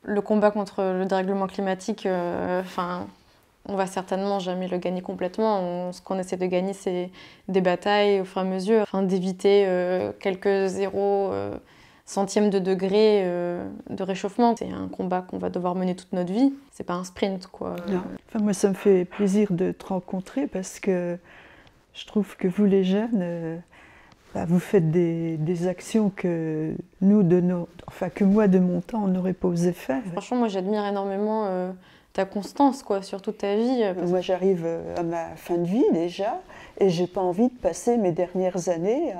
Le combat contre le dérèglement climatique, on va certainement jamais le gagner complètement. Ce qu'on essaie de gagner, c'est des batailles au fur et à mesure, d'éviter quelques centièmes de degré de réchauffement. C'est un combat qu'on va devoir mener toute notre vie. C'est pas un sprint, quoi. Non. Enfin, moi, ça me fait plaisir de te rencontrer parce que je trouve que vous, les jeunes, vous faites des actions que nous, que moi, de mon temps, on n'aurait pas osé faire. Franchement, moi, j'admire énormément ta constance, quoi, sur toute ta vie. Moi, j'arrive à ma fin de vie déjà, et j'ai pas envie de passer mes dernières années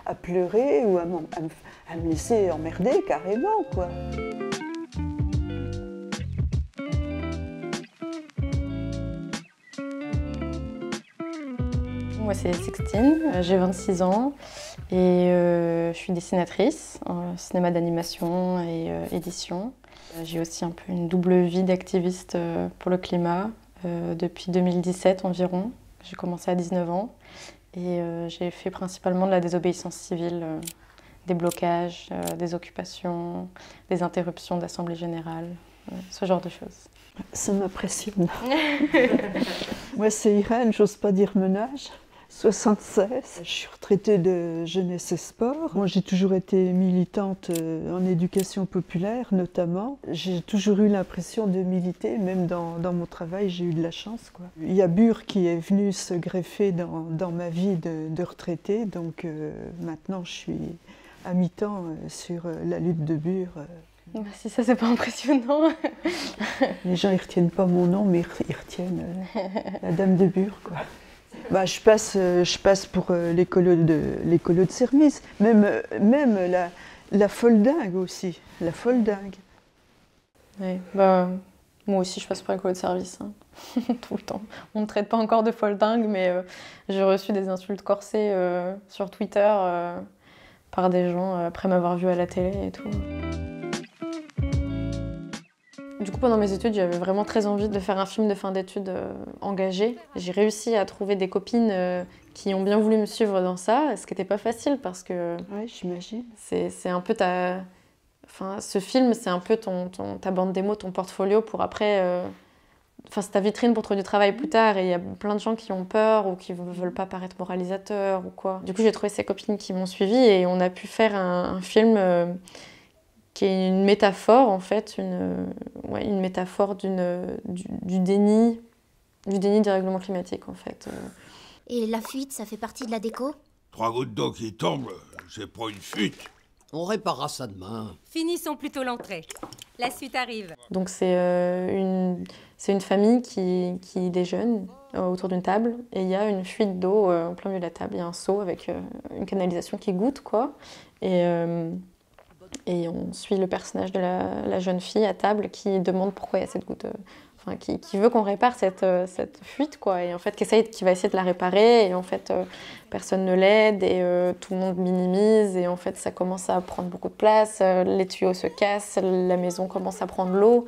à pleurer ou à me laisser emmerder carrément, quoi. Moi, c'est Sixtine, j'ai 26 ans et je suis dessinatrice en cinéma d'animation et édition. J'ai aussi un peu une double vie d'activiste pour le climat depuis 2017 environ. J'ai commencé à 19 ans et j'ai fait principalement de la désobéissance civile, des blocages, des occupations, des interruptions d'assemblée générale, ce genre de choses. Ça m'impressionne. Moi, c'est Irène, j'ose pas dire mon âge. 76. Je suis retraitée de jeunesse et sport. Moi, j'ai toujours été militante en éducation populaire, notamment. J'ai toujours eu l'impression de militer, même dans mon travail, j'ai eu de la chance, quoi. Il y a Bure qui est venu se greffer dans ma vie de retraitée, donc maintenant je suis à mi-temps sur la lutte de Bure. Si ça, c'est pas impressionnant. Les gens, ils retiennent pas mon nom, mais ils retiennent la dame de Bure, quoi. Je passe pour l'écolo de service, même la folle dingue aussi, la folle dingue. Oui, moi aussi je passe pour l'écolo de service, hein. Tout le temps. On ne me traite pas encore de folle dingue, mais j'ai reçu des insultes corsées sur Twitter par des gens après m'avoir vue à la télé et tout. Du coup, pendant mes études, j'avais vraiment très envie de faire un film de fin d'études engagé. J'ai réussi à trouver des copines qui ont bien voulu me suivre dans ça, ce qui n'était pas facile parce que... Oui, j'imagine. C'est un peu ta... Enfin, ce film, c'est un peu ta bande démo, ton portfolio pour après... Enfin, c'est ta vitrine pour trouver du travail plus tard et il y a plein de gens qui ont peur ou qui ne veulent pas paraître moralisateurs ou quoi. Du coup, j'ai trouvé ces copines qui m'ont suivie et on a pu faire un film... qui est une métaphore, en fait, une métaphore du déni du dérèglement climatique, en fait. Et la fuite, ça fait partie de la déco? 3 gouttes d'eau qui tombent, c'est pas une fuite. On réparera ça demain. Finissons plutôt l'entrée. La suite arrive. Donc c'est une famille qui déjeune autour d'une table et il y a une fuite d'eau en plein milieu de la table. Il y a un seau avec une canalisation qui goutte, quoi. Et on suit le personnage de la jeune fille à table qui demande pourquoi il y a cette goutte, qui veut qu'on répare cette fuite, quoi. Et en fait, qui va essayer de la réparer. Et en fait, personne ne l'aide et tout le monde minimise. Et en fait, ça commence à prendre beaucoup de place. Les tuyaux se cassent, la maison commence à prendre l'eau.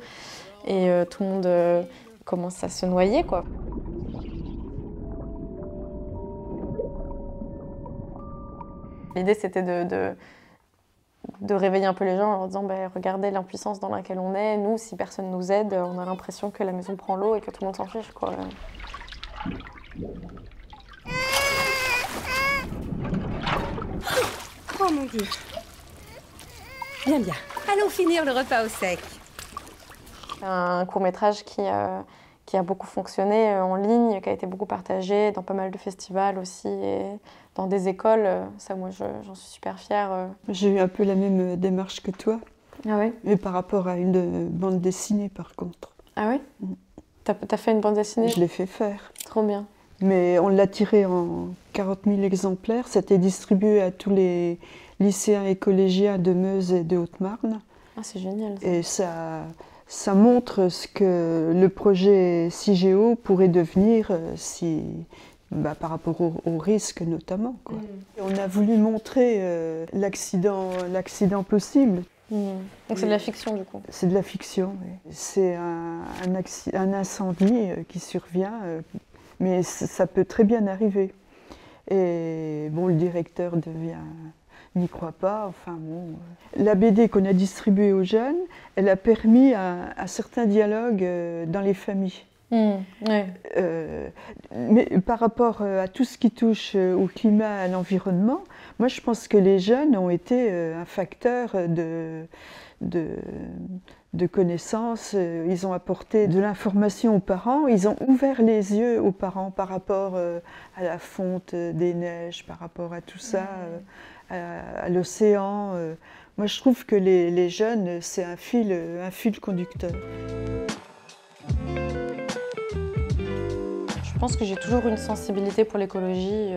Et tout le monde commence à se noyer, quoi. L'idée, c'était de réveiller un peu les gens en leur disant regardez l'impuissance dans laquelle on est. Nous, si personne nous aide, on a l'impression que la maison prend l'eau et que tout le monde s'en fiche, quoi. Oh mon Dieu. Bien, bien. Allons finir le repas au sec. Un court-métrage qui a beaucoup fonctionné en ligne, qui a été beaucoup partagé dans pas mal de festivals aussi et dans des écoles. Ça, moi, j'en suis super fière. J'ai eu un peu la même démarche que toi. Ah oui? Mais par rapport à une bande dessinée, par contre. Ah oui? T'as fait une bande dessinée? Je l'ai fait faire. Trop bien. Mais on l'a tiré en 40 000 exemplaires. C'était distribué à tous les lycéens et collégiens de Meuse et de Haute-Marne. Ah, c'est génial. Ça. Et ça montre ce que le projet CIGEO pourrait devenir par rapport au risque notamment, quoi. On a voulu montrer l'accident possible. Donc c'est de la fiction, du coup? C'est de la fiction, oui. C'est un incendie qui survient, mais ça peut très bien arriver. Et bon, le directeur n'y croient pas. Enfin, bon. La BD qu'on a distribuée aux jeunes, elle a permis un certain dialogue dans les familles. Ouais. Mais par rapport à tout ce qui touche au climat, à l'environnement, moi je pense que les jeunes ont été un facteur de connaissances. Ils ont apporté de l'information aux parents, ils ont ouvert les yeux aux parents par rapport à la fonte des neiges, par rapport à tout ça, à l'océan. Moi je trouve que les jeunes, c'est un fil conducteur. Je pense que j'ai toujours une sensibilité pour l'écologie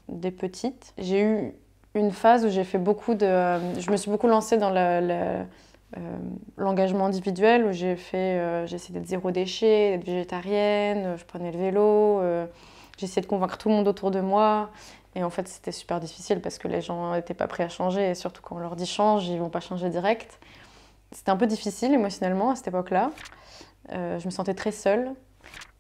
des petites. J'ai eu une phase où j'ai fait je me suis beaucoup lancée dans l'engagement individuel, où j'ai essayé d'être zéro déchet, d'être végétarienne, je prenais le vélo, j'ai essayé de convaincre tout le monde autour de moi. Et en fait, c'était super difficile parce que les gens n'étaient pas prêts à changer, et surtout quand on leur dit change, ils ne vont pas changer direct. C'était un peu difficile émotionnellement à cette époque-là. Je me sentais très seule.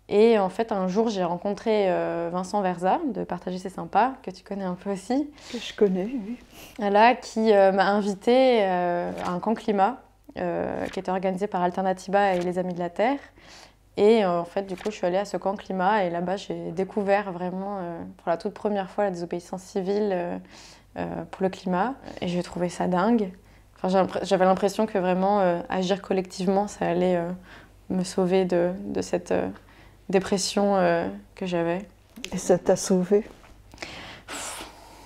Et en fait, un jour, j'ai rencontré Vincent Verza de Partager c'est sympa, que tu connais un peu aussi. Que je connais, oui. Voilà, qui m'a invitée à un camp climat qui était organisé par Alternativa et les Amis de la Terre. Et en fait, du coup, je suis allée à ce camp climat et là-bas, j'ai découvert vraiment pour la toute première fois la désobéissance civile pour le climat. Et j'ai trouvé ça dingue. Enfin, j'avais l'impression que vraiment agir collectivement, ça allait me sauver de cette dépression que j'avais. Et ça t'a sauvée?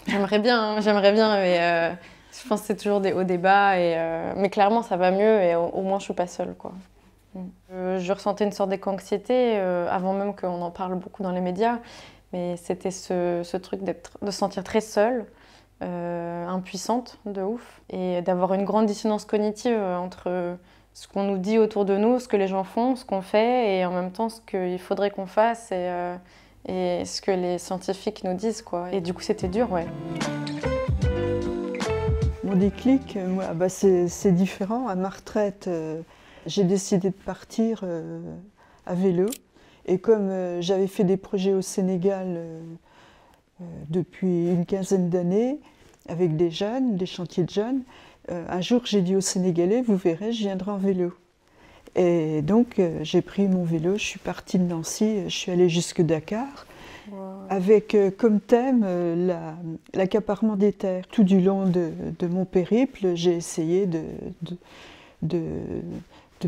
J'aimerais bien, mais je pense que c'est toujours des hauts, des bas. Mais clairement, ça va mieux et au moins, je suis pas seule, quoi. Je ressentais une sorte d'éco-anxiété avant même qu'on en parle beaucoup dans les médias. Mais c'était ce truc de se sentir très seule, impuissante de ouf. Et d'avoir une grande dissonance cognitive entre ce qu'on nous dit autour de nous, ce que les gens font, ce qu'on fait, et en même temps ce qu'il faudrait qu'on fasse et ce que les scientifiques nous disent, quoi. Et du coup, c'était dur, ouais. Mon déclic, moi, c'est différent. À ma retraite, j'ai décidé de partir à vélo. Et comme j'avais fait des projets au Sénégal depuis une quinzaine d'années, avec des jeunes, des chantiers de jeunes, un jour, j'ai dit aux Sénégalais, vous verrez, je viendrai en vélo. Et donc, j'ai pris mon vélo, je suis partie de Nancy, je suis allée jusque Dakar, avec comme thème l'accaparement des terres. Tout du long de mon périple, j'ai essayé de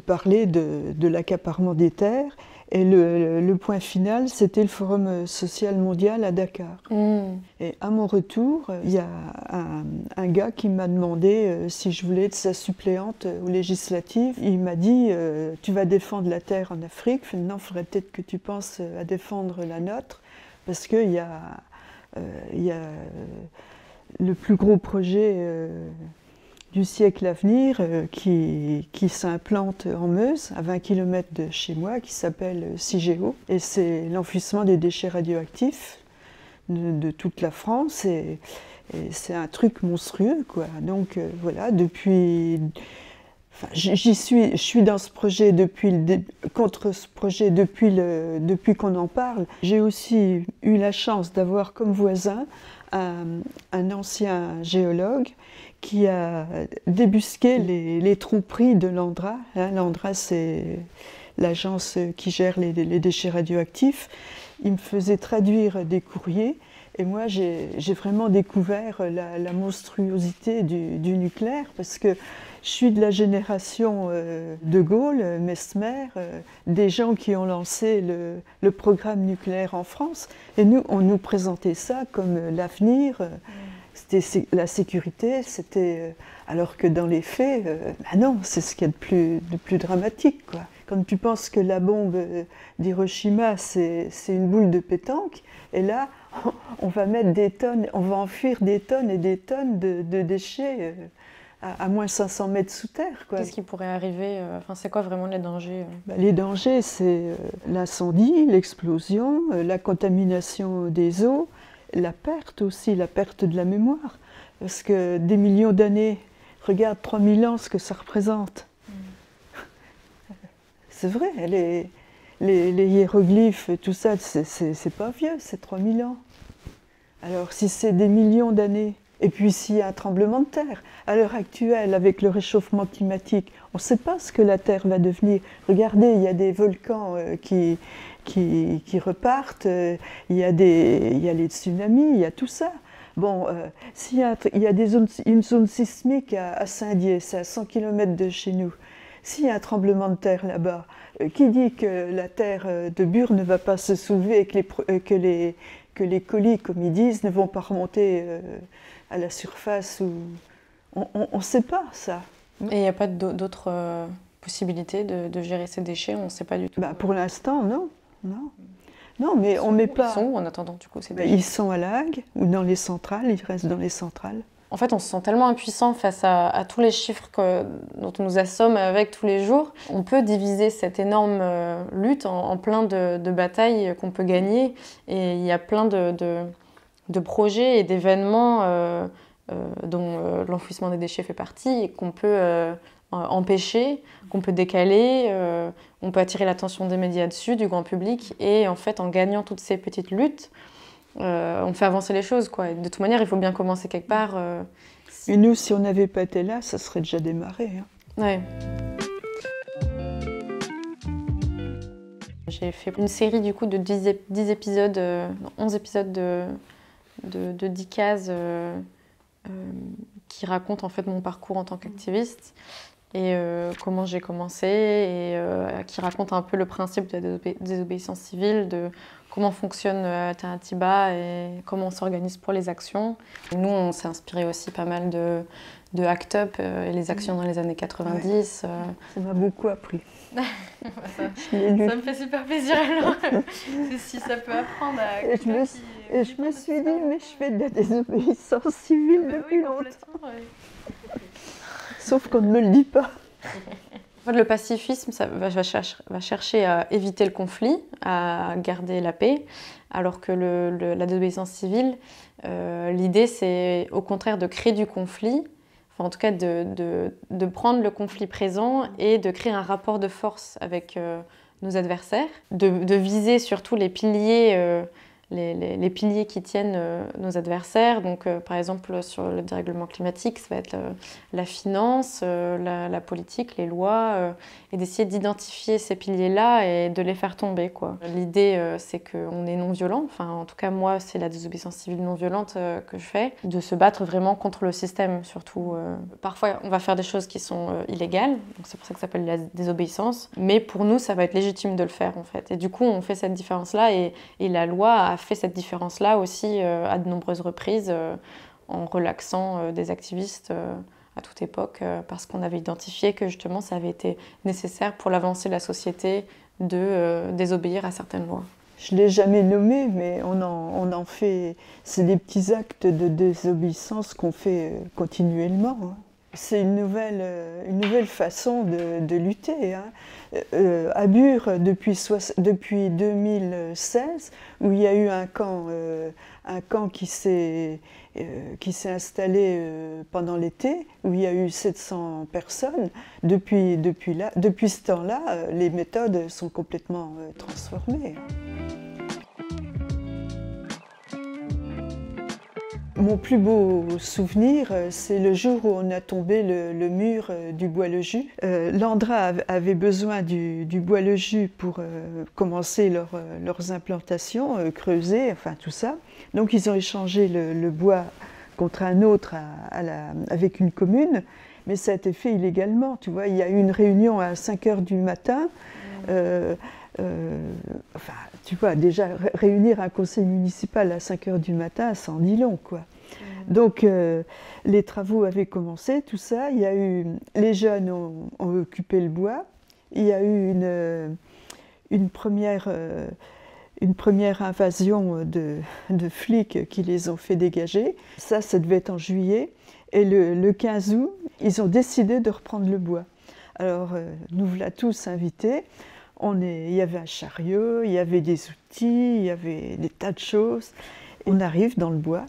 parler de l'accaparement des terres. Et le point final, c'était le Forum social mondial à Dakar. Et à mon retour, il y a un gars qui m'a demandé si je voulais être sa suppléante aux législatives. Il m'a dit tu vas défendre la terre en Afrique, maintenant il faudrait peut-être que tu penses à défendre la nôtre, parce qu'il y a le plus gros projet du siècle à venir qui s'implante en Meuse, à 20 km de chez moi, qui s'appelle CIGEO. Et c'est l'enfouissement des déchets radioactifs de toute la France. Et c'est un truc monstrueux, quoi. Donc voilà, je suis dans ce projet contre ce projet depuis qu'on en parle. J'ai aussi eu la chance d'avoir comme voisin un ancien géologue qui a débusqué les tromperies de l'ANDRA. L'ANDRA, c'est l'agence qui gère les déchets radioactifs. Il me faisait traduire des courriers et moi j'ai vraiment découvert la monstruosité du nucléaire, parce que je suis de la génération de Gaulle, Mesmer, des gens qui ont lancé le programme nucléaire en France, et nous, on nous présentait ça comme l'avenir. C'était la sécurité, alors que dans les faits, non, c'est ce qu'il y a de plus dramatique, quoi. Quand tu penses que la bombe d'Hiroshima, c'est une boule de pétanque, et là, on va mettre des tonnes, on va enfuir des tonnes et des tonnes de déchets à moins 500 mètres sous terre, quoi. Qu'est-ce qui pourrait arriver c'est quoi vraiment les dangers Les dangers, c'est l'incendie, l'explosion, la contamination des eaux, la perte aussi, la perte de la mémoire. Parce que des millions d'années, regarde 3000 ans ce que ça représente. C'est vrai, les hiéroglyphes, tout ça, c'est pas vieux, c'est 3000 ans. Alors si c'est des millions d'années, Et puis s'il y a un tremblement de terre, à l'heure actuelle, avec le réchauffement climatique, on ne sait pas ce que la Terre va devenir. Regardez, il y a des volcans qui repartent, il y a les tsunamis, il y a tout ça. Bon, il y a une zone sismique à Saint-Dié, c'est à 100 km de chez nous. S'il y a un tremblement de terre là-bas, qui dit que la terre de Bure ne va pas se soulever et que les colis, comme ils disent, ne vont pas remonter à la surface on ne sait pas ça. Et il n'y a pas d'autres possibilités de gérer ces déchets, on ne sait pas du tout. Pour l'instant, non. Non, mais on ne met pas... Ils sont où en attendant du coup ces déchets? Ils sont à La Hague ou dans les centrales, ils restent dans les centrales. En fait, on se sent tellement impuissant face à tous les chiffres dont on nous assomme avec tous les jours. On peut diviser cette énorme lutte en plein de batailles qu'on peut gagner. Et il y a plein de projets et d'événements dont l'enfouissement des déchets fait partie et qu'on peut empêcher, qu'on peut décaler. On peut attirer l'attention des médias dessus, du grand public. Et en fait, en gagnant toutes ces petites luttes, on fait avancer les choses, quoi. Et de toute manière, il faut bien commencer quelque part. Et nous, si on n'avait pas été là, ça serait déjà démarré. Ouais. J'ai fait une série du coup de 10 épisodes, 11 épisodes de 10 cases qui racontent en fait mon parcours en tant qu'activiste et comment j'ai commencé et qui racontent un peu le principe de la désobéissance civile, de comment fonctionne Alternatiba et comment on s'organise pour les actions. Nous, on s'est inspiré aussi pas mal de ACT UP et les actions dans les années 90. Ouais. Ça m'a beaucoup appris. Ça me fait super plaisir alors. Si ça peut apprendre à... Et je me suis dit, mais je fais de la désobéissance civile depuis longtemps. Ouais. Sauf qu'on ne me le dit pas. En fait, le pacifisme, ça va chercher à éviter le conflit, à garder la paix, alors que la désobéissance civile, l'idée c'est au contraire de créer du conflit, enfin en tout cas de prendre le conflit présent et de créer un rapport de force avec nos adversaires, de viser surtout les piliers les piliers qui tiennent nos adversaires. Donc, par exemple, sur le dérèglement climatique, ça va être la finance, la politique, les lois, et d'essayer d'identifier ces piliers-là et de les faire tomber, quoi. L'idée, c'est qu'on est non-violent. Enfin, en tout cas, moi, c'est la désobéissance civile non-violente que je fais, de se battre vraiment contre le système, surtout. Parfois, on va faire des choses qui sont illégales, donc c'est pour ça que ça s'appelle la désobéissance, mais pour nous, ça va être légitime de le faire, en fait. Et du coup, on fait cette différence-là, et la loi a fait cette différence-là aussi à de nombreuses reprises en relaxant des activistes à toute époque parce qu'on avait identifié que justement ça avait été nécessaire pour l'avancée de la société de désobéir à certaines lois. Je ne l'ai jamais nommé, mais on en fait, c'est des petits actes de désobéissance qu'on fait continuellement. C'est une nouvelle façon de lutter. À Bure, depuis 2016, où il y a eu un camp qui s'est installé pendant l'été, où il y a eu 700 personnes, depuis ce temps-là, les méthodes sont complètement transformées. Mon plus beau souvenir, c'est le jour où on a tombé le mur du Bois-le-Jus. L'Andra avait besoin du Bois-le-Jus pour commencer leurs implantations, creuser, enfin tout ça. Donc ils ont échangé le bois contre un autre avec une commune, mais ça a été fait illégalement. Tu vois, il y a eu une réunion à 5 h du matin. Enfin, tu vois, déjà réunir un conseil municipal à 5 h du matin, ça en dit long, quoi. Donc, les travaux avaient commencé, tout ça. Il y a eu, les jeunes ont occupé le bois. Il y a eu une première invasion de flics qui les ont fait dégager. Ça devait être en juillet. Et le 15 août, ils ont décidé de reprendre le bois. Alors, nous voilà tous invités. Il y avait un chariot, il y avait des outils, il y avait des tas de choses. On arrive dans le bois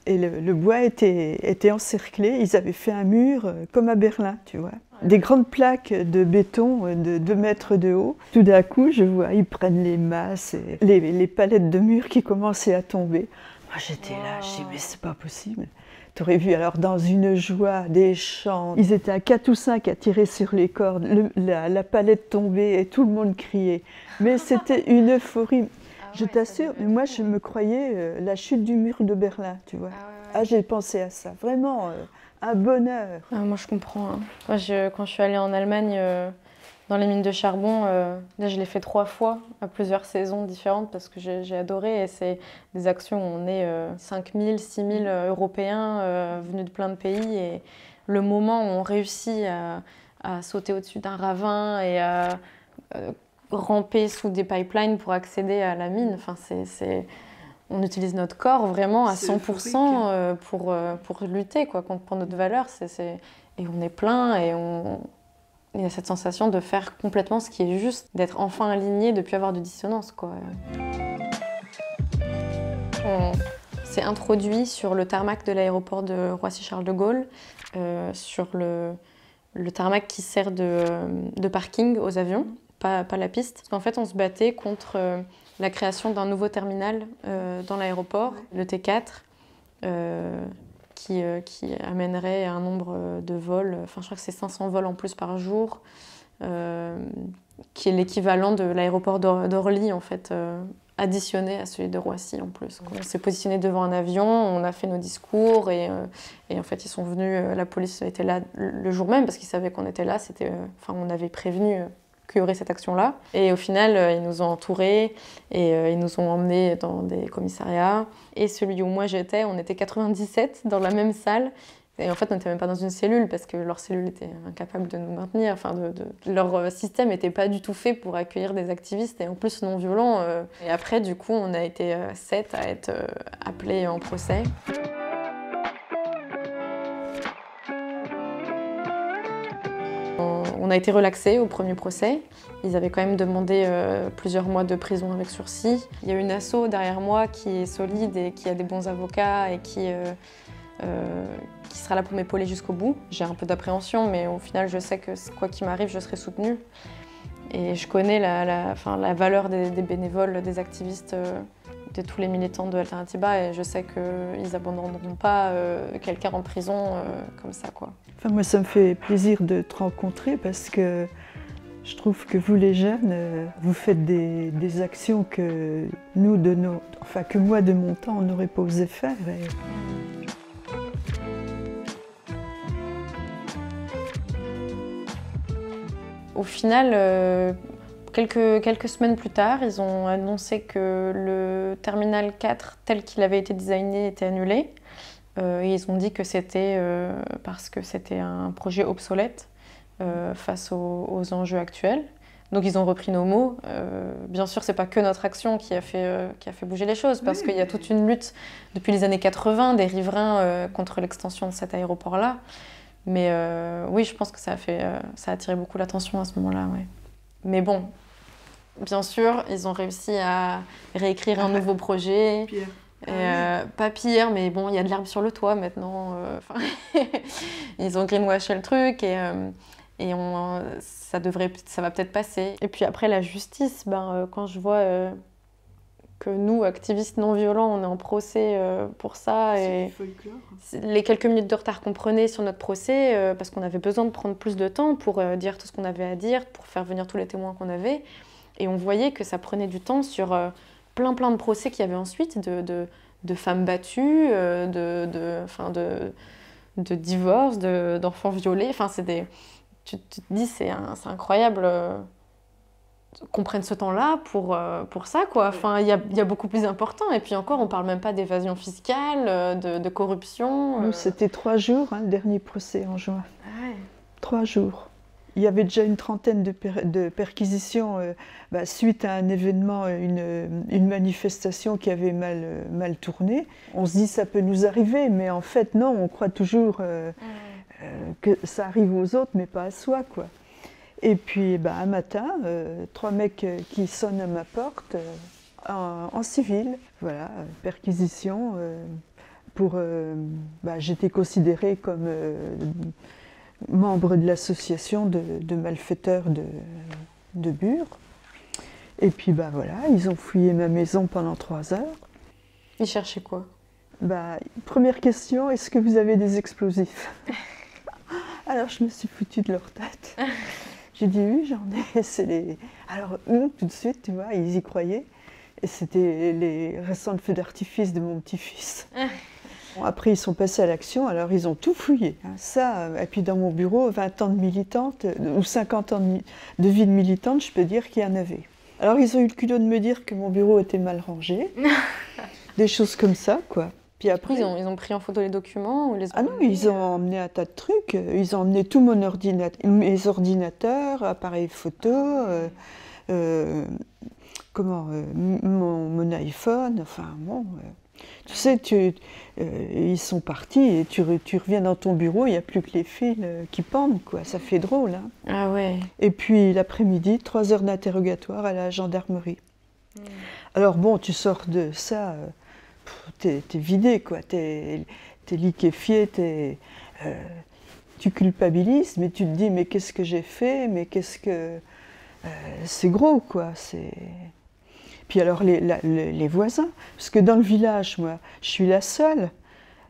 et le bois était encerclé. Ils avaient fait un mur comme à Berlin, tu vois. Des grandes plaques de béton de 2 mètres de haut. Tout d'un coup, je vois, ils prennent les masses, et les palettes de murs qui commençaient à tomber. Moi, j'étais là, je dis, mais c'est pas possible. Tu aurais vu alors dans une joie, des chants. Ils étaient à 4 ou 5 à tirer sur les cordes, la palette tombait et tout le monde criait. Mais c'était une euphorie. Je t'assure, moi je me croyais la chute du mur de Berlin, tu vois. Ah, j'ai pensé à ça, vraiment un bonheur. Ah, moi je comprends. Hein. Quand je suis allée en Allemagne dans les mines de charbon, là je l'ai fait 3 fois à plusieurs saisons différentes parce que j'ai adoré. Et c'est des actions où on est 5 000, 6 000 Européens venus de plein de pays. Et le moment où on réussit à sauter au-dessus d'un ravin et à ramper sous des pipelines pour accéder à la mine, enfin, on utilise notre corps vraiment à 100% pour lutter quoi, pour notre valeur. Et on est plein et il y a cette sensation de faire complètement ce qui est juste, d'être enfin aligné, de ne plus avoir de dissonance, quoi. On s'est introduit sur le tarmac de l'aéroport de Roissy-Charles de Gaulle, sur le tarmac qui sert de parking aux avions, pas la piste. Parce qu'en fait, on se battait contre la création d'un nouveau terminal dans l'aéroport, le T4, qui amènerait un nombre de vols, enfin je crois que c'est 500 vols en plus par jour, qui est l'équivalent de l'aéroport d'Orly en fait, additionné à celui de Roissy en plus. On s'est positionné devant un avion, on a fait nos discours et en fait ils sont venus, la police était là le jour même parce qu'ils savaient qu'on était là, on avait prévenu qu'il y aurait cette action-là. Et au final, ils nous ont entourés et ils nous ont emmenés dans des commissariats. Et celui où moi j'étais, on était 97 dans la même salle. Et en fait, on n'était même pas dans une cellule parce que leur cellule était incapable de nous maintenir. Enfin, leur système n'était pas du tout fait pour accueillir des activistes et en plus non violents. Et après, du coup, on a été 7 à être appelés en procès. On a été relaxés au premier procès. Ils avaient quand même demandé plusieurs mois de prison avec sursis. Il y a une asso derrière moi qui est solide et qui a des bons avocats et qui sera là pour m'épauler jusqu'au bout. J'ai un peu d'appréhension, mais au final, je sais que quoi qu'il m'arrive, je serai soutenue. Et je connais la valeur des bénévoles, des activistes, de tous les militants de Alternativa, et je sais qu'ils n'abandonneront pas quelqu'un en prison comme ça, quoi. Enfin, moi, ça me fait plaisir de te rencontrer parce que je trouve que vous, les jeunes, vous faites des actions que nous, que moi, de mon temps, on n'aurait pas osé faire. Au final, quelques semaines plus tard, ils ont annoncé que le terminal 4, tel qu'il avait été designé, était annulé. Et ils ont dit que c'était parce que c'était un projet obsolète face aux enjeux actuels. Donc ils ont repris nos mots. Bien sûr, c'est pas que notre action qui a fait bouger les choses, parce qu'il y a toute une lutte depuis les années 80 des riverains contre l'extension de cet aéroport-là. Mais oui, je pense que ça a attiré beaucoup l'attention à ce moment-là. Ouais. Mais bon, bien sûr, ils ont réussi à réécrire un nouveau projet. Pire. Pas pire, mais bon, il y a de l'herbe sur le toit maintenant. Ils ont greenwashé le truc et ça va peut-être passer. Et puis après, la justice, quand je vois que nous, activistes non violents, on est en procès pour ça. Et les quelques minutes de retard qu'on prenait sur notre procès, parce qu'on avait besoin de prendre plus de temps pour dire tout ce qu'on avait à dire, pour faire venir tous les témoins qu'on avait. Et on voyait que ça prenait du temps sur plein de procès qu'il y avait ensuite, de femmes battues, de divorces, d'enfants violés. Enfin, tu te dis, c'est incroyable qu'on prenne ce temps-là pour ça, quoi. Enfin, il y a beaucoup plus important. Et puis encore, on parle même pas d'évasion fiscale, de corruption. Nous, c'était 3 jours, le dernier procès en juin. Ah ouais. 3 jours. Il y avait déjà une trentaine de perquisitions suite à un événement, une manifestation qui avait mal tourné. On se dit ça peut nous arriver, mais en fait non, on croit toujours que ça arrive aux autres, mais pas à soi, quoi. Et puis un matin, 3 mecs qui sonnent à ma porte en civil, voilà, perquisition. J'étais considérée comme membre de l'association de malfaiteurs de Bure. Et puis voilà, ils ont fouillé ma maison pendant 3 heures. Ils cherchaient quoi? Bah, première question, est-ce que vous avez des explosifs? Alors je me suis foutue de leur tête. J'ai dit oui, j'en ai. Alors eux, tout de suite, tu vois, ils y croyaient. Et c'était les restants de feux d'artifice de mon petit-fils. Bon, après, ils sont passés à l'action, alors ils ont tout fouillé. Hein. Ça, et puis dans mon bureau, 20 ans de militante, ou 50 ans de vie de militante, je peux dire qu'il y en avait. Alors ils ont eu le culot de me dire que mon bureau était mal rangé. Des choses comme ça, quoi. Puis après, ils ont pris en photo les documents ou les... Ah non, ils ont emmené un tas de trucs. Ils ont emmené tout mes ordinateurs, appareils photo, mon iPhone, enfin bon... Tu sais, ils sont partis et tu reviens dans ton bureau, il n'y a plus que les fils qui pendent, quoi. Ça fait drôle, hein. Ah ouais. Et puis l'après-midi, 3 heures d'interrogatoire à la gendarmerie. Alors bon, tu sors de ça... T'es vidé, quoi. T'es liquéfié, tu culpabilises, mais tu te dis, mais qu'est-ce que j'ai fait? Mais qu'est-ce que... c'est gros, quoi. Puis alors, les voisins, parce que dans le village, moi, je suis la seule.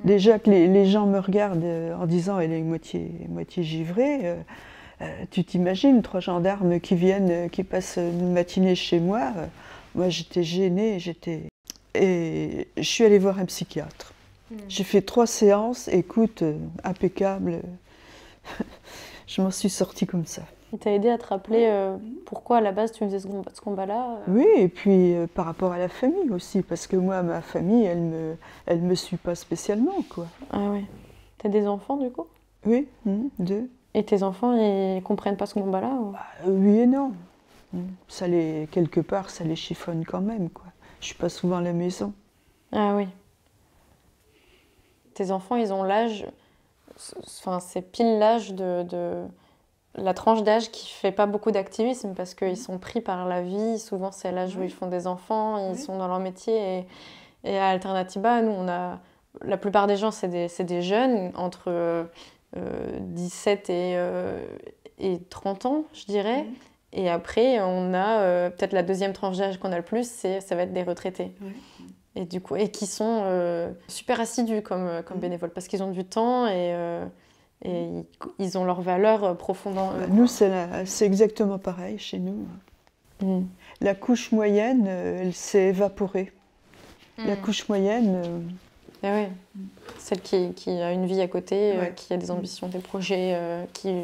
Déjà que les gens me regardent en disant, elle est moitié givrée, tu t'imagines, 3 gendarmes qui viennent, qui passent une matinée chez moi. Moi, j'étais gênée, Et je suis allée voir un psychiatre. J'ai fait 3 séances, écoute, impeccable. Je m'en suis sortie comme ça. Il t'a aidé à te rappeler pourquoi à la base tu faisais ce combat-là Oui, et puis par rapport à la famille aussi, parce que moi, ma famille, elle me suit pas spécialement, quoi. Ah ouais. T'as des enfants du coup? Oui, 2. Et tes enfants, ils comprennent pas ce combat-là ou... Oui et non. Quelque part, ça les chiffonne quand même, quoi. Je suis pas souvent à la maison. Ah oui. Tes enfants, ils ont l'âge... Enfin, c'est pile l'âge de... La tranche d'âge qui fait pas beaucoup d'activisme parce qu'ils sont pris par la vie. Souvent, c'est l'âge où ils font des enfants, ils sont dans leur métier. Et à Alternativa, nous, la plupart des gens, c'est des jeunes, entre 17 et 30 ans, je dirais. Et après, on a peut-être la deuxième tranche d'âge qu'on a le plus, ça va être des retraités. Et du coup, et qui sont super assidus comme bénévoles parce qu'ils ont du temps et ils ont leur valeur profondément. Nous, c'est exactement pareil chez nous. La couche moyenne, elle s'est évaporée. La couche moyenne... Ah ouais. Celle qui a une vie à côté, qui a des ambitions, des projets, qui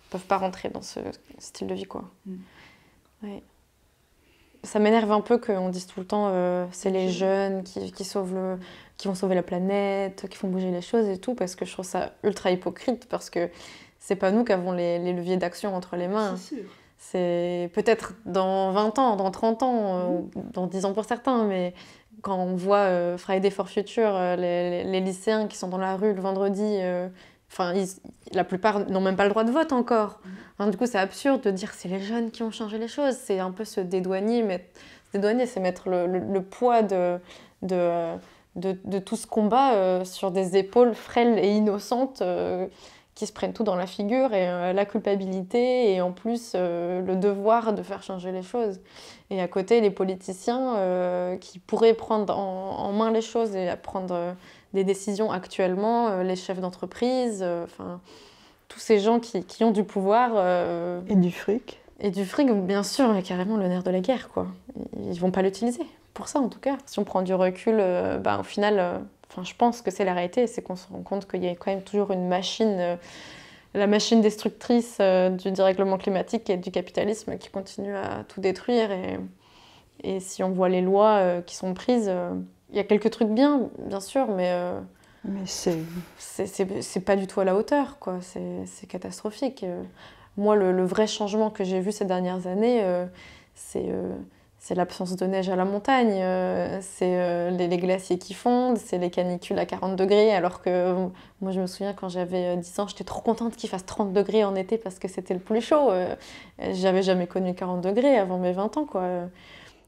peuvent pas rentrer dans ce style de vie, quoi. Ouais. Ça m'énerve un peu qu'on dise tout le temps c'est les jeunes qui vont sauver la planète, qui font bouger les choses et tout, parce que je trouve ça ultra hypocrite, parce que c'est pas nous qui avons les leviers d'action entre les mains. C'est sûr. C'est peut-être dans 20 ans, dans 30 ans, dans 10 ans pour certains, mais quand on voit Friday for Future, les lycéens qui sont dans la rue le vendredi, la plupart n'ont même pas le droit de vote encore. Enfin, du coup, c'est absurde de dire c'est les jeunes qui ont changé les choses. C'est un peu se dédouaner, c'est mettre le poids de tout ce combat sur des épaules frêles et innocentes qui se prennent tout dans la figure, et la culpabilité et en plus le devoir de faire changer les choses. Et à côté, les politiciens qui pourraient prendre en main les choses et prendre des décisions actuellement, les chefs d'entreprise, tous ces gens qui ont du pouvoir. Et du fric. Et du fric, bien sûr, mais carrément le nerf de la guerre, quoi. Ils vont pas l'utiliser, pour ça en tout cas. Si on prend du recul, au final, je pense que c'est la réalité, c'est qu'on se rend compte qu'il y a quand même toujours une machine, la machine destructrice du dérèglement climatique et du capitalisme qui continue à tout détruire. Et si on voit les lois qui sont prises, il y a quelques trucs bien sûr, mais c'est pas du tout à la hauteur, quoi. C'est catastrophique. Moi, le vrai changement que j'ai vu ces dernières années, c'est l'absence de neige à la montagne, c'est les glaciers qui fondent, c'est les canicules à 40 degrés, alors que moi je me souviens quand j'avais 10 ans, j'étais trop contente qu'il fasse 30 degrés en été parce que c'était le plus chaud. J'avais jamais connu 40 degrés avant mes 20 ans, quoi.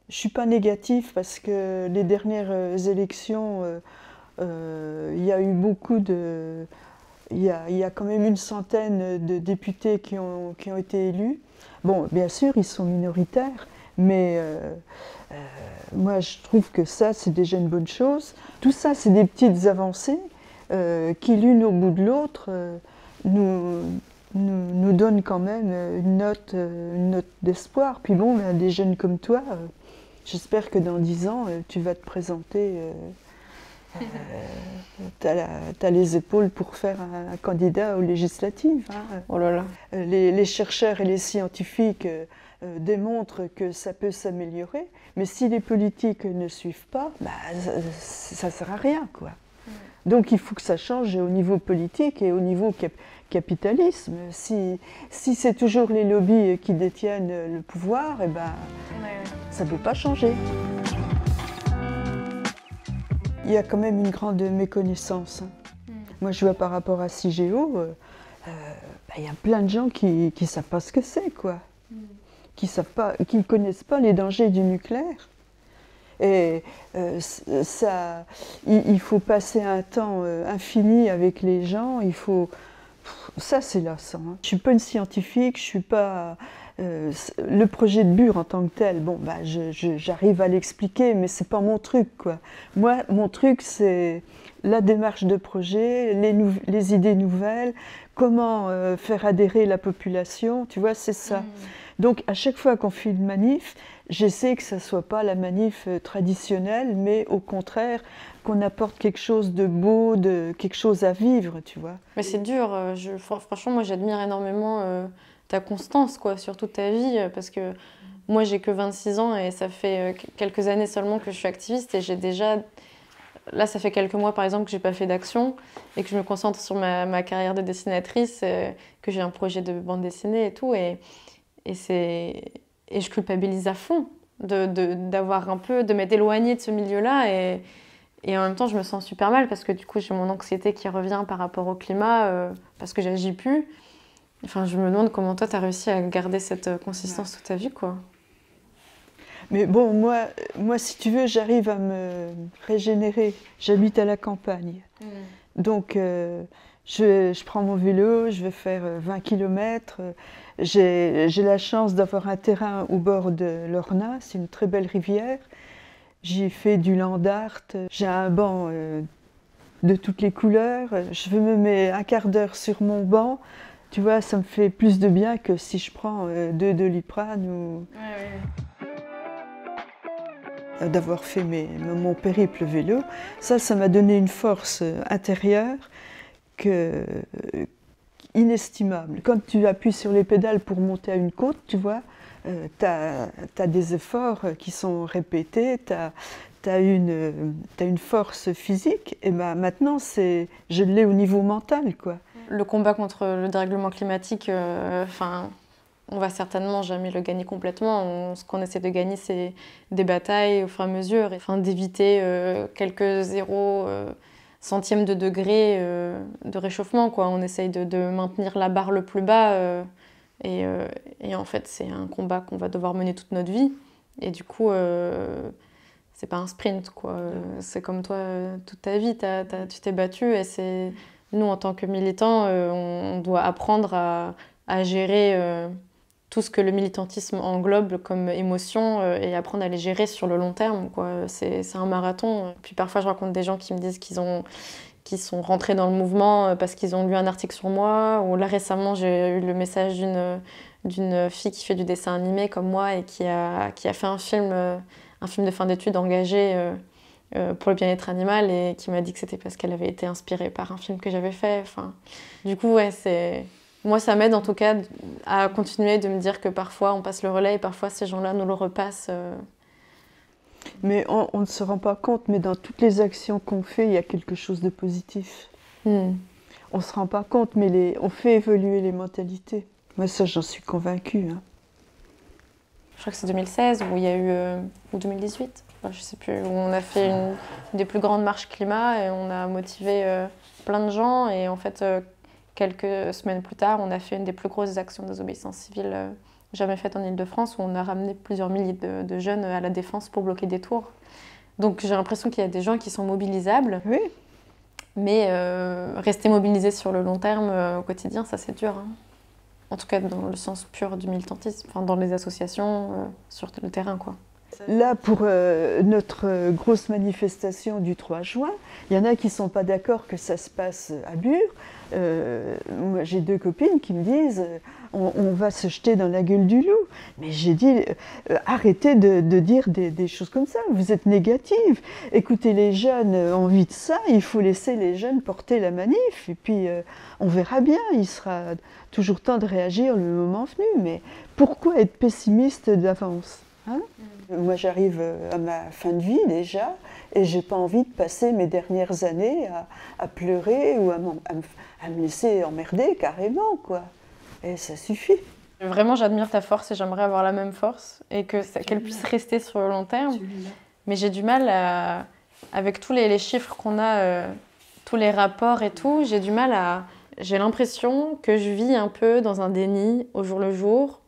Je suis pas négative parce que les dernières élections, il y a eu beaucoup de... Il y a quand même une centaine de députés qui ont été élus. Bon, bien sûr, ils sont minoritaires, Mais moi, je trouve que ça, c'est déjà une bonne chose. Tout ça, c'est des petites avancées qui, l'une au bout de l'autre, nous donnent quand même une note d'espoir. Puis bon, ben, des jeunes comme toi, j'espère que dans 10 ans, tu vas te présenter. T'as les épaules pour faire un candidat aux législatives. Hein. Oh là là. Les chercheurs et les scientifiques démontrent que ça peut s'améliorer, mais si les politiques ne suivent pas, bah, ça ne sert à rien, quoi. Donc il faut que ça change au niveau politique et au niveau capitalisme. Si c'est toujours les lobbies qui détiennent le pouvoir, eh ben, ça ne peut pas changer. Il y a quand même une grande méconnaissance. Moi, je vois par rapport à CIGEO, il y a plein de gens qui ne savent pas ce que c'est, quoi. Qui ne connaissent pas les dangers du nucléaire. Et il faut passer un temps infini avec les gens. Ça, c'est lassant. Hein. Je ne suis pas une scientifique, je suis pas... le projet de Bure en tant que tel, bon, bah, j'arrive à l'expliquer, mais c'est pas mon truc, quoi. Moi, mon truc, c'est la démarche de projet, les idées nouvelles, comment faire adhérer la population, tu vois, c'est ça. Donc, à chaque fois qu'on fait une manif, j'essaie que ça ne soit pas la manif traditionnelle, mais au contraire, qu'on apporte quelque chose de beau, quelque chose à vivre, tu vois. Mais c'est dur. Franchement, moi, j'admire énormément ta constance, quoi, sur toute ta vie, parce que moi, j'ai que 26 ans et ça fait quelques années seulement que je suis activiste et j'ai déjà... Là, ça fait quelques mois, par exemple, que j'ai pas fait d'action et que je me concentre sur ma carrière de dessinatrice, que j'ai un projet de bande dessinée et tout. Et je culpabilise à fond d'avoir un peu, de m'être éloignée de ce milieu-là et en même temps je me sens super mal parce que du coup j'ai mon anxiété qui revient par rapport au climat parce que j'agis plus. Enfin, je me demande comment toi tu as réussi à garder cette consistance toute ta vie, quoi. Mais bon, moi si tu veux, j'arrive à me régénérer. J'habite à la campagne. Donc je prends mon vélo, je vais faire 20 km. J'ai la chance d'avoir un terrain au bord de l'Ornain, c'est une très belle rivière. J'y fais du land art, j'ai un banc de toutes les couleurs. Je me mets un quart d'heure sur mon banc. Tu vois, ça me fait plus de bien que si je prends deux Doliprane ou... D'avoir fait mon périple vélo, ça m'a donné une force intérieure inestimable. Quand tu appuies sur les pédales pour monter à une côte, tu vois, tu as des efforts qui sont répétés, tu as une force physique, et ben maintenant, je l'ai au niveau mental, quoi. Le combat contre le dérèglement climatique, on va certainement jamais le gagner complètement. Ce qu'on essaie de gagner, c'est des batailles au fur et à mesure, d'éviter quelques centièmes de degré de réchauffement, quoi. On essaye de maintenir la barre le plus bas et en fait, c'est un combat qu'on va devoir mener toute notre vie. Et du coup, c'est pas un sprint, quoi. C'est comme toi, toute ta vie, tu t'es battu et nous, en tant que militants, on doit apprendre à gérer tout ce que le militantisme englobe comme émotion et apprendre à les gérer sur le long terme, quoi. C'est un marathon. Puis parfois, je rencontre des gens qui me disent qu'ils sont rentrés dans le mouvement parce qu'ils ont lu un article sur moi. Ou là, récemment, j'ai eu le message d'une fille qui fait du dessin animé comme moi et qui a fait un film de fin d'études engagé pour le bien-être animal et qui m'a dit que c'était parce qu'elle avait été inspirée par un film que j'avais fait. Enfin, du coup, ouais, moi, ça m'aide en tout cas à continuer de me dire que parfois on passe le relais et parfois ces gens-là nous le repassent. Mais on ne se rend pas compte, mais dans toutes les actions qu'on fait, il y a quelque chose de positif. On ne se rend pas compte, mais on fait évoluer les mentalités. Moi, ça, j'en suis convaincue. Hein. Je crois que c'est 2016 où il y a eu, ou 2018, enfin, je ne sais plus, où on a fait une des plus grandes marches climat et on a motivé plein de gens et en fait... quelques semaines plus tard, on a fait une des plus grosses actions de désobéissance civile jamais faites en Île-de-France, où on a ramené plusieurs milliers de jeunes à la Défense pour bloquer des tours. Donc j'ai l'impression qu'il y a des gens qui sont mobilisables, oui. Mais rester mobilisé sur le long terme au quotidien, ça c'est dur. Hein. en tout cas dans le sens pur du militantisme, enfin, dans les associations, sur le terrain, quoi. Là, pour notre grosse manifestation du 3 juin, il y en a qui ne sont pas d'accord que ça se passe à Bure. Moi, j'ai 2 copines qui me disent on va se jeter dans la gueule du loup. Mais j'ai dit arrêtez de dire des choses comme ça, vous êtes négative. Écoutez, les jeunes ont envie de ça, il faut laisser les jeunes porter la manif. Et puis on verra bien, il sera toujours temps de réagir le moment venu. Mais pourquoi être pessimiste d'avance, hein? Moi, j'arrive à ma fin de vie déjà, et j'ai pas envie de passer mes dernières années à pleurer ou à me laisser emmerder carrément, quoi. Et ça suffit. Vraiment, j'admire ta force et j'aimerais avoir la même force et qu'elle puisse rester sur le long terme. Mais j'ai du mal avec tous les chiffres qu'on a, tous les rapports et tout, j'ai l'impression que je vis un peu dans un déni au jour le jour.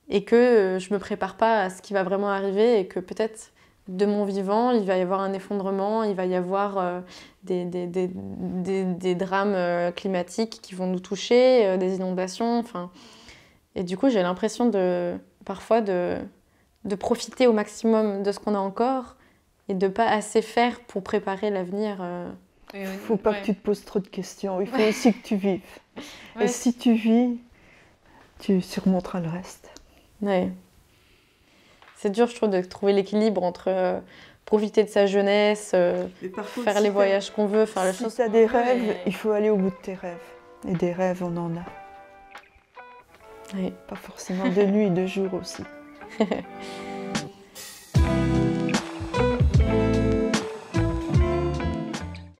Et que je ne me prépare pas à ce qui va vraiment arriver et que peut-être de mon vivant, il va y avoir un effondrement, il va y avoir des drames climatiques qui vont nous toucher, des inondations. Enfin, et du coup, j'ai l'impression parfois de profiter au maximum de ce qu'on a encore et de ne pas assez faire pour préparer l'avenir. Il ne faut pas que tu te poses trop de questions, il faut aussi que tu vives. Ouais. Et si tu vis, tu surmonteras le reste. Ouais. C'est dur, je trouve, de trouver l'équilibre entre profiter de sa jeunesse, faire les voyages qu'on veut, faire les choses. Si tu as des rêves, il faut aller au bout de tes rêves. Et des rêves, on en a. Oui. Pas forcément de nuit, de jour aussi.